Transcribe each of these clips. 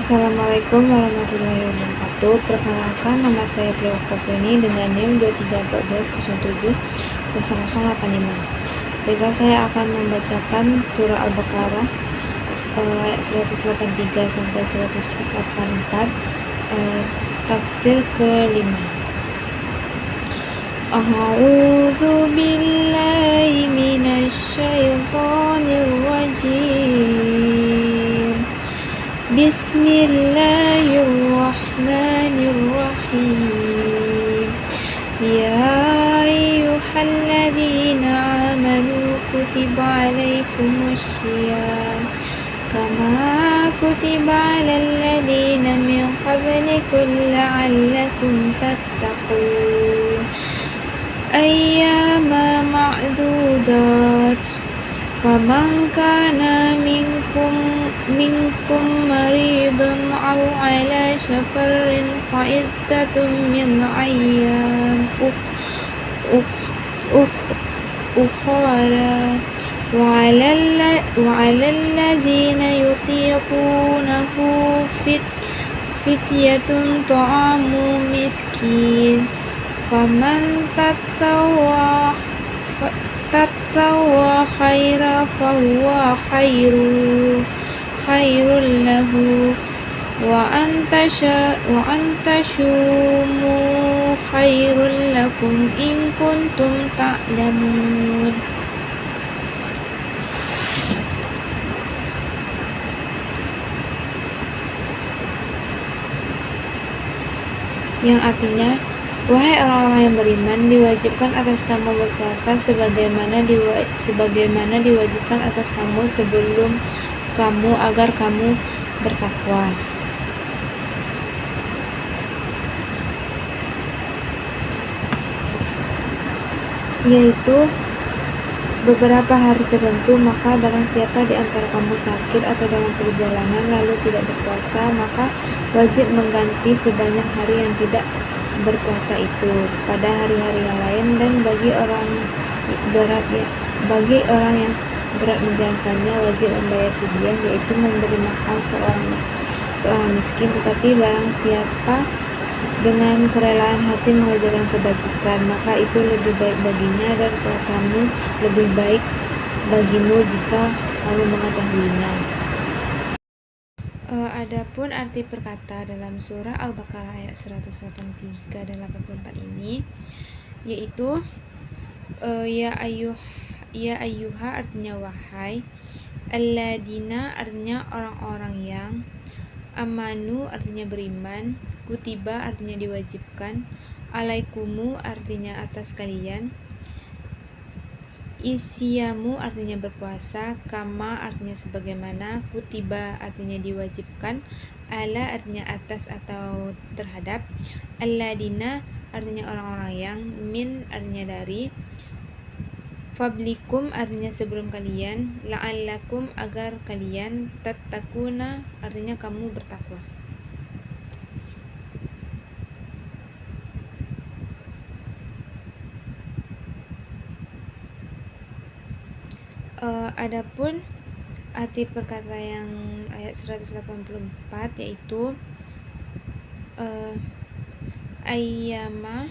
Assalamualaikum warahmatullahi wabarakatuh. Perkenalkan, nama saya Tria Oktaviani dengan NIM 2314070085. Baiklah, saya akan membacakan surah Al-Baqarah ayat 183 sampai 184, tafsir kelima. A'udzu billahi minasy syaithanir rajim. Bismillahirrahmanirrahim. Ya ayyuhalladzina amanu kutiba alaikumussyiyam kama kutiba alal ladzina min qablikum la'allakum tattaqun. Ayyama ma'dudat. Faman kana minkum maridun aw ala safarin fa'iddatun min ayyam ukhra wa 'alal ladzina yutiqunahu fidyatun ta'amu miskin faman tatawwa khaira fahuwa khairul lahu wa antasumu khairul lakum in kuntum ta'lamun. Yang artinya, wahai orang-orang yang beriman, diwajibkan atas kamu berpuasa sebagaimana diwajibkan atas kamu sebelum kamu agar kamu bertakwa. Yaitu beberapa hari tertentu, maka barang siapa di antara kamu sakit atau dalam perjalanan lalu tidak berpuasa, maka wajib mengganti sebanyak hari yang tidak berpuasa itu pada hari-hari yang lain. Dan bagi orang yang berat menjalankannya wajib membayar fidyah, yaitu memberi makan seorang miskin. Tetapi barang siapa dengan kerelaan hati mengerjakan kebajikan, maka itu lebih baik baginya, dan puasamu lebih baik bagimu jika kamu mengetahuinya. Adapun arti perkata dalam surah Al-Baqarah ayat 183 dan 84 ini, yaitu ya ayyuha artinya wahai, alladzina artinya orang-orang yang, amanu artinya beriman, kutiba artinya diwajibkan, alaikumu artinya atas kalian, isyamu artinya berpuasa, kama artinya sebagaimana, kutiba artinya diwajibkan, ala artinya atas atau terhadap, alladzina artinya orang-orang yang, min artinya dari, fablikum artinya sebelum kalian, la'allakum agar kalian, tattaquna artinya kamu bertakwa. Adapun arti perkata yang ayat 184, yaitu ayyama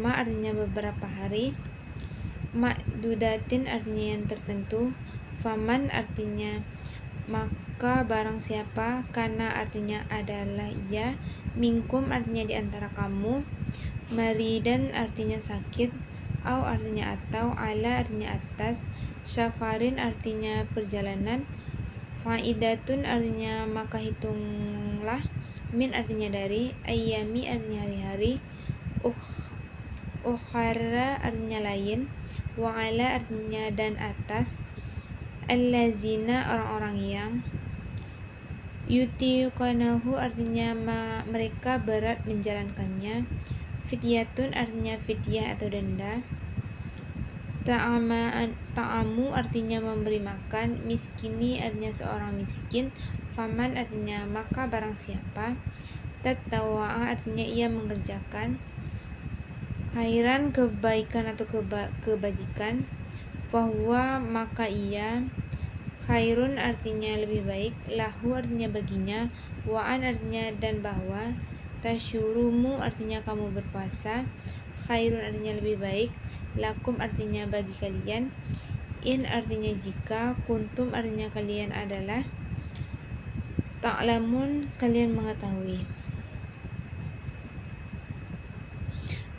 artinya beberapa hari, ma'dudatin artinya yang tertentu, faman artinya maka barang siapa, kana artinya adalah ia, minkum artinya di antara kamu, maridan artinya sakit, au artinya atau, ala artinya atas, syafarin artinya perjalanan, fa'idatun artinya maka hitunglah, min artinya dari, ayyami artinya hari-hari, ukhara artinya lain, wa ala artinya dan atas, allazina orang-orang yang, yutiqanahu artinya mereka berat menjalankannya, fidyatun artinya fidyah atau denda, ta'amu artinya memberi makan, miskini artinya seorang miskin, faman artinya maka barang siapa, tatawwa'a artinya ia mengerjakan, khairan kebaikan atau kebajikan, fahuwa maka ia, Khairun artinya lebih baik, lahu artinya baginya, wa'an artinya dan bahwa, tasyurumu artinya kamu berpuasa, khairun artinya lebih baik, lakum artinya bagi kalian, in artinya jika, kuntum artinya kalian adalah, ta'lamun kalian mengetahui.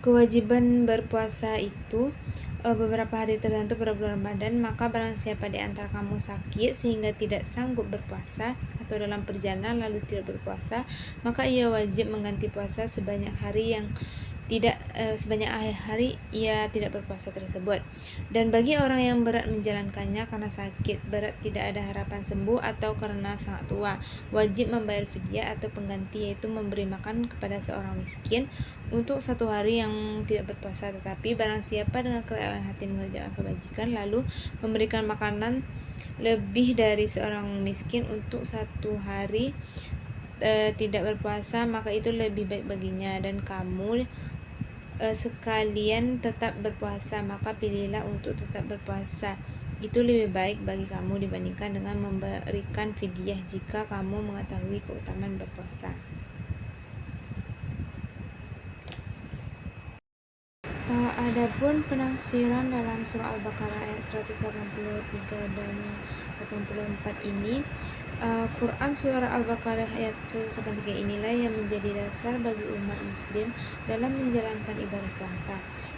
Kewajiban berpuasa itu beberapa hari tertentu pada bulan Ramadan, maka barang siapa di antara kamu sakit sehingga tidak sanggup berpuasa atau dalam perjalanan lalu tidak berpuasa, maka ia wajib mengganti puasa sebanyak hari ia tidak berpuasa tersebut. Dan bagi orang yang berat menjalankannya karena sakit berat, tidak ada harapan sembuh atau karena sangat tua, wajib membayar fidyah atau pengganti, yaitu memberi makan kepada seorang miskin untuk 1 hari yang tidak berpuasa. Tetapi barang siapa dengan kerelaan hati mengerjakan kebajikan lalu memberikan makanan lebih dari seorang miskin untuk 1 hari tidak berpuasa, maka itu lebih baik baginya. Dan kamu sekalian tetap berpuasa, maka pilihlah untuk tetap berpuasa. Itu lebih baik bagi kamu dibandingkan dengan memberikan fidyah jika kamu mengetahui keutamaan berpuasa. Adapun penafsiran dalam surah Al-Baqarah ayat 183 dan 84 ini, Quran surah Al-Baqarah ayat 183 inilah yang menjadi dasar bagi umat muslim dalam menjalankan ibadah puasa.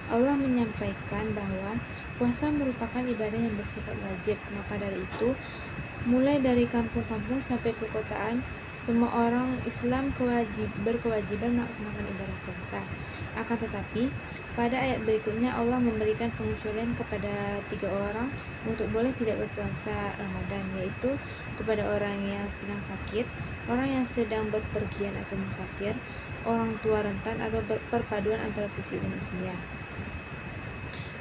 Allah menyampaikan bahwa puasa merupakan ibadah yang bersifat wajib, maka dari itu mulai dari kampung-kampung sampai perkotaan, semua orang Islam berkewajiban melaksanakan ibadah puasa. Akan tetapi, pada ayat berikutnya Allah memberikan pengecualian kepada 3 orang untuk boleh tidak berpuasa Ramadan, yaitu kepada orang yang sedang sakit, orang yang sedang berpergian atau musafir, orang tua rentan, atau perpaduan antara fisik dan usia.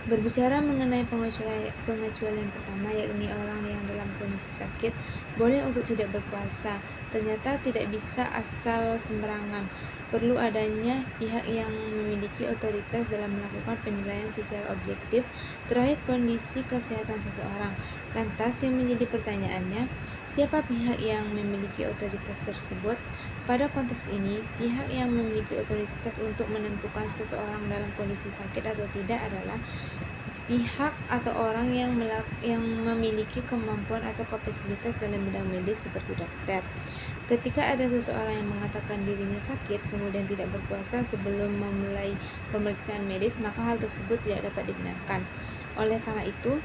Berbicara mengenai pengecualian pertama, yakni orang yang dalam kondisi sakit boleh untuk tidak berpuasa, ternyata tidak bisa asal sembarangan. Perlu adanya pihak yang memiliki otoritas dalam melakukan penilaian secara objektif terkait kondisi kesehatan seseorang. Lantas yang menjadi pertanyaannya, siapa pihak yang memiliki otoritas tersebut? Pada konteks ini, pihak yang memiliki otoritas untuk menentukan seseorang dalam kondisi sakit atau tidak adalah pihak atau orang yang memiliki kemampuan atau kapasitas dalam bidang medis seperti dokter. Ketika ada seseorang yang mengatakan dirinya sakit kemudian tidak berpuasa sebelum memulai pemeriksaan medis, maka hal tersebut tidak dapat dibenarkan. Oleh karena itu,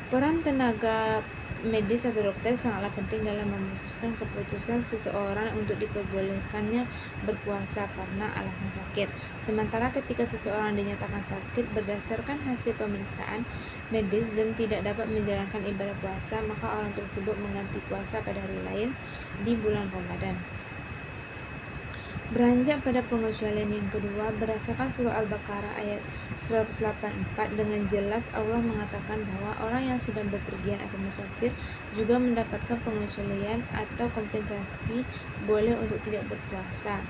peran tenaga medis atau dokter sangatlah penting dalam memutuskan keputusan seseorang untuk diperbolehkannya berpuasa karena alasan sakit. Sementara ketika seseorang dinyatakan sakit berdasarkan hasil pemeriksaan medis dan tidak dapat menjalankan ibadah puasa, maka orang tersebut mengganti puasa pada hari lain di bulan Ramadan. Beranjak pada pengecualian yang kedua, berdasarkan surah Al-Baqarah ayat 184, dengan jelas Allah mengatakan bahwa orang yang sedang bepergian atau musafir juga mendapatkan pengecualian atau kompensasi boleh untuk tidak berpuasa.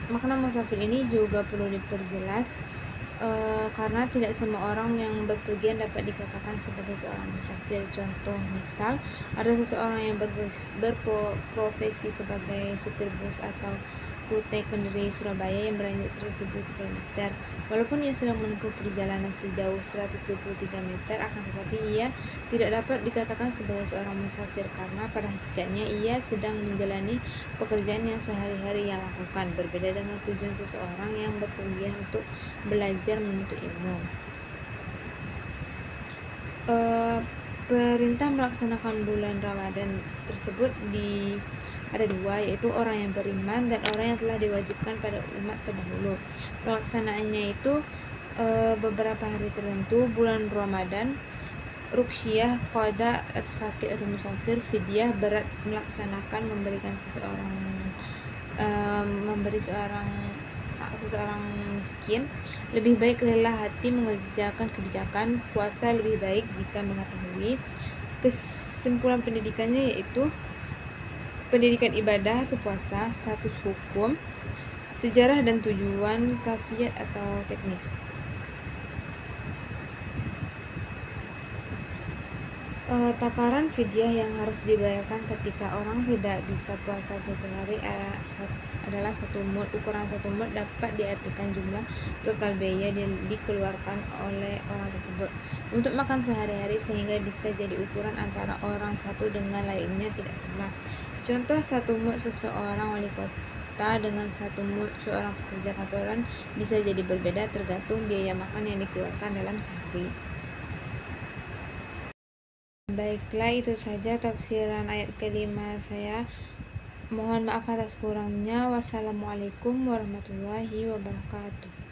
Makna musafir ini juga perlu diperjelas karena tidak semua orang yang berpergian dapat dikatakan sebagai seorang musafir. Contoh, misal ada seseorang yang berprofesi sebagai supir bus atau rute Kendari Surabaya yang beranjak 123 km. Walaupun ia sedang menempuh perjalanan sejauh 123 meter, akan tetapi ia tidak dapat dikatakan sebagai seorang musafir karena pada hakikatnya ia sedang menjalani pekerjaan yang sehari-hari ia lakukan, berbeda dengan tujuan seseorang yang berpergian untuk belajar menuntut ilmu. Perintah melaksanakan bulan Ramadan tersebut ada 2, yaitu orang yang beriman dan orang yang telah diwajibkan pada umat terdahulu. Pelaksanaannya itu beberapa hari tertentu, bulan Ramadan, ruqyah, qada atau sakit atau musafir, fidyah, berat melaksanakan memberikan seseorang miskin, lebih baik rela hati mengerjakan kebijakan puasa lebih baik jika mengetahui. Kesimpulan pendidikannya yaitu pendidikan ibadah atau puasa, status hukum, sejarah dan tujuan, kafiat atau teknis. Takaran fidyah yang harus dibayarkan ketika orang tidak bisa puasa satu hari adalah 1 mud. Ukuran 1 mud dapat diartikan jumlah total biaya yang dikeluarkan oleh orang tersebut untuk makan sehari-hari, sehingga bisa jadi ukuran antara orang satu dengan lainnya tidak sama. Contoh, 1 mud seseorang wali kota dengan 1 mud seorang pekerja kantoran bisa jadi berbeda tergantung biaya makan yang dikeluarkan dalam sehari. Baiklah, itu saja tafsiran ayat kelima saya. Mohon maaf atas kurangnya. Wassalamualaikum warahmatullahi wabarakatuh.